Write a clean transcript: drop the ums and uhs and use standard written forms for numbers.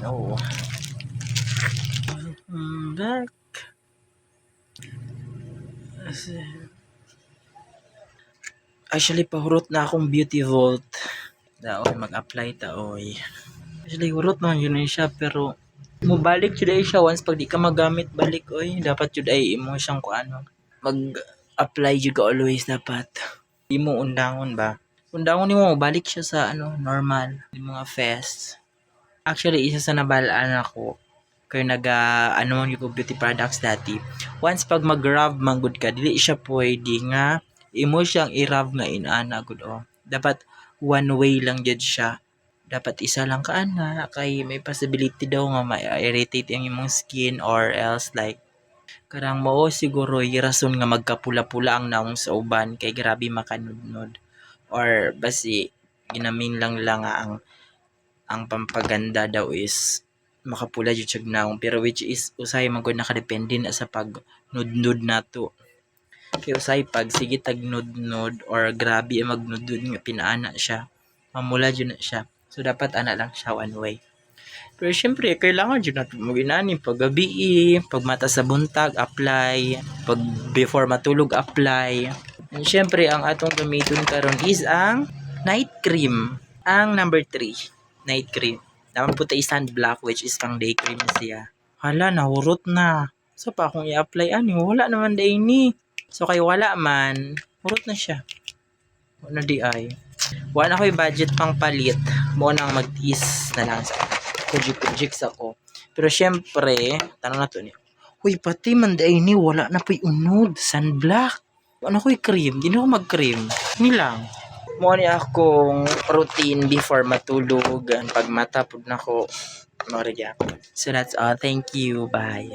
Oh. Back. Actually, pahurot na akong Beauty Vault. Daoy, mag-apply taoy. Actually, hurot man yun siya, pero mubalik jud ay siya once pag di ka magamit balik oy. Dapat jud ay imo siyang kuano. Mag-apply jud ka always dapat. Di mo undangon ba? Undangon nimo balik siya sa normal, di mga fest. Actually, isa sa nabalaan ako kay man yung beauty products dati. Once pag mag-rub manggod ka, dili siya pwede nga imo siyang i-rub nga inana gud oh. Dapat one way lang jud siya. Dapat isa lang ka ana kay may possibility daw nga ma-irritate ang imong skin or else like karang mao siguro yung rason nga magkapula-pula ang naong sa uban kay grabe makanudnod or basi ginamin lang nga ang pampaganda daw is makapula jud siya naong pero which is usay man gud nakadepende na sa pag nudnod nato kay usay pag sige tag nudnod or grabe ang magnudnod nga pinaana siya mamula jud na siya. So, dapat ana lang siya one way. Pero syempre, kailangan dyan natin mag-inani. Pag gabi, pag mata sa buntag, apply. Pag before matulog, apply. And syempre, ang atong gamiton karon is ang night cream. Ang number 3, night cream. Naman po tayo sunblock, which is pang day cream siya. Hala, nahurot na. So, pa akong i-apply, wala naman day ni. So, kay wala man, hurot na siya. Wala di ay. Wala na ko'y budget pang palit. Mo nang mag-is na lang sa kujik ako. Pero syempre, tanong na to niya. Uy, pati man day ni wala na po'y unod. Sunblock. Ano ko'y cream? Di na ako mag-cream. Hindi lang. Mo ni akong routine before matulog. Pag matapod na ko, So that's all. Thank you. Bye.